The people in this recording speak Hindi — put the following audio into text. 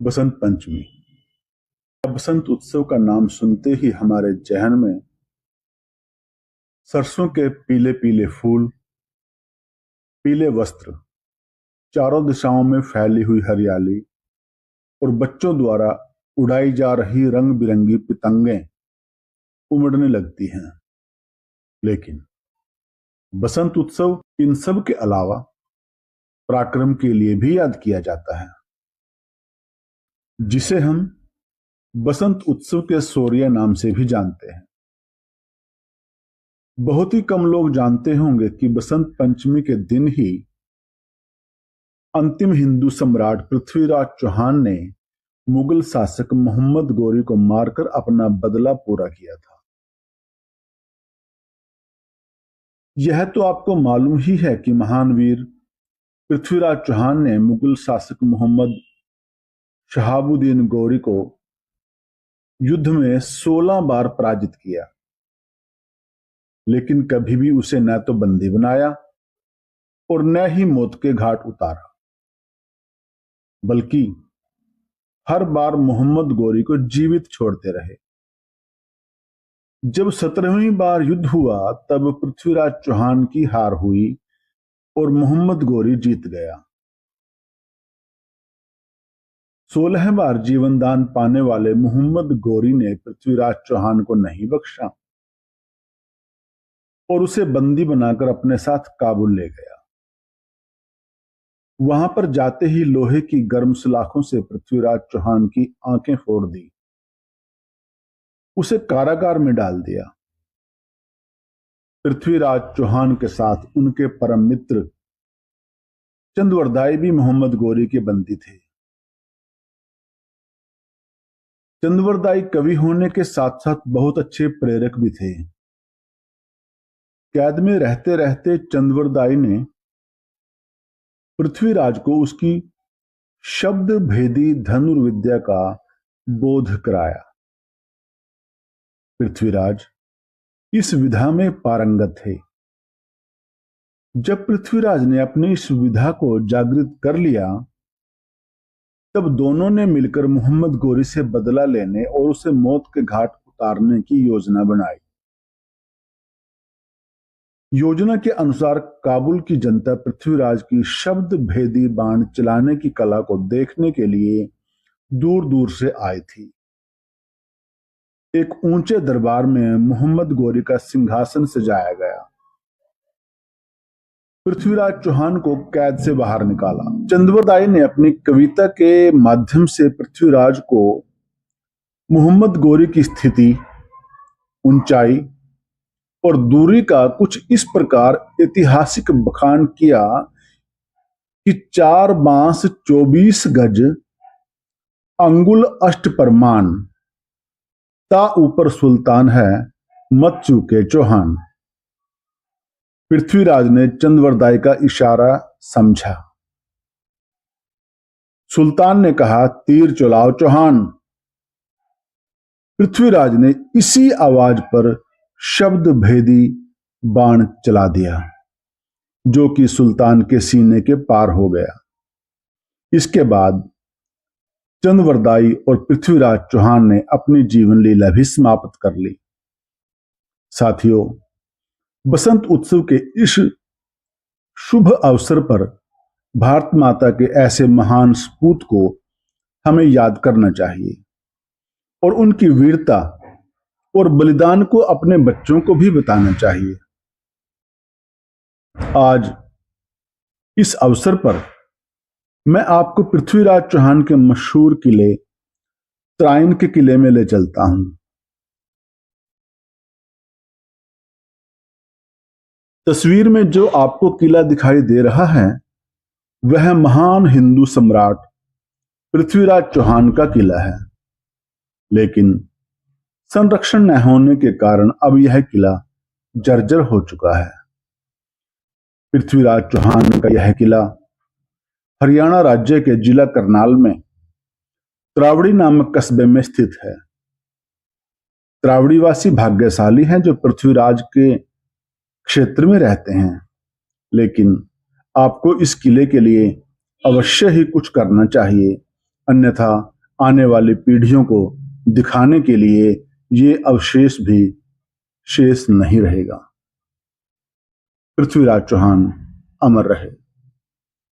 बसंत पंचमी। बसंत उत्सव का नाम सुनते ही हमारे जहन में सरसों के पीले पीले फूल, पीले वस्त्र, चारों दिशाओं में फैली हुई हरियाली और बच्चों द्वारा उड़ाई जा रही रंग बिरंगी पतंगें उमड़ने लगती हैं। लेकिन बसंत उत्सव इन सब के अलावा पराक्रम के लिए भी याद किया जाता है, जिसे हम बसंत उत्सव के शौर्य नाम से भी जानते हैं। बहुत ही कम लोग जानते होंगे कि बसंत पंचमी के दिन ही अंतिम हिंदू सम्राट पृथ्वीराज चौहान ने मुगल शासक मोहम्मद गोरी को मारकर अपना बदला पूरा किया था। यह तो आपको मालूम ही है कि महान वीर पृथ्वीराज चौहान ने मुगल शासक मोहम्मद शहाबुद्दीन गौरी को युद्ध में 16 बार पराजित किया, लेकिन कभी भी उसे न तो बंदी बनाया और न ही मौत के घाट उतारा, बल्कि हर बार मोहम्मद गोरी को जीवित छोड़ते रहे। जब 17वीं बार युद्ध हुआ तब पृथ्वीराज चौहान की हार हुई और मोहम्मद गोरी जीत गया। 16 बार जीवन दान पाने वाले मोहम्मद गोरी ने पृथ्वीराज चौहान को नहीं बख्शा और उसे बंदी बनाकर अपने साथ काबुल ले गया। वहां पर जाते ही लोहे की गर्म सलाखों से पृथ्वीराज चौहान की आंखें फोड़ दी, उसे कारागार में डाल दिया। पृथ्वीराज चौहान के साथ उनके परम मित्र चंदवरदाई भी मोहम्मद गोरी के बंदी थे। चंदवरदाई कवि होने के साथ साथ बहुत अच्छे प्रेरक भी थे। कैद में रहते रहते चंदवरदाई ने पृथ्वीराज को उसकी शब्द भेदी धनुर्विद्या का बोध कराया। पृथ्वीराज इस विधा में पारंगत थे। जब पृथ्वीराज ने अपनी इस विधा को जागृत कर लिया, तब दोनों ने मिलकर मोहम्मद गोरी से बदला लेने और उसे मौत के घाट उतारने की योजना बनाई। योजना के अनुसार काबुल की जनता पृथ्वीराज की शब्द भेदी बाण चलाने की कला को देखने के लिए दूर दूर से आई थी। एक ऊंचे दरबार में मोहम्मद गोरी का सिंहासन सजाया गया। पृथ्वीराज चौहान को कैद से बाहर निकाला। चंदवरदाई ने अपनी कविता के माध्यम से पृथ्वीराज को मोहम्मद गोरी की स्थिति, ऊंचाई और दूरी का कुछ इस प्रकार ऐतिहासिक बखान किया कि 4 बांस 24 गज अंगुल अष्ट परमान, ता ऊपर सुल्तान है मत चूके चौहान। पृथ्वीराज ने चंदवरदाई का इशारा समझा। सुल्तान ने कहा, तीर चलाओ चौहान। पृथ्वीराज ने इसी आवाज पर शब्द भेदी बाण चला दिया, जो कि सुल्तान के सीने के पार हो गया। इसके बाद चंदवरदाई और पृथ्वीराज चौहान ने अपनी जीवन लीला भी समाप्त कर ली। साथियों, बसंत उत्सव के इस शुभ अवसर पर भारत माता के ऐसे महान सपूत को हमें याद करना चाहिए और उनकी वीरता और बलिदान को अपने बच्चों को भी बताना चाहिए। आज इस अवसर पर मैं आपको पृथ्वीराज चौहान के मशहूर किले तराइन के किले में ले चलता हूं। तस्वीर में जो आपको किला दिखाई दे रहा है, वह महान हिंदू सम्राट पृथ्वीराज चौहान का किला है, लेकिन संरक्षण न होने के कारण अब यह किला जर्जर हो चुका है। पृथ्वीराज चौहान का यह किला हरियाणा राज्य के जिला करनाल में त्रावड़ी नामक कस्बे में स्थित है। त्रावड़ीवासी भाग्यशाली हैं जो पृथ्वीराज के क्षेत्र में रहते हैं, लेकिन आपको इस किले के लिए अवश्य ही कुछ करना चाहिए, अन्यथा आने वाली पीढ़ियों को दिखाने के लिए ये अवशेष भी शेष नहीं रहेगा। पृथ्वीराज चौहान अमर रहे।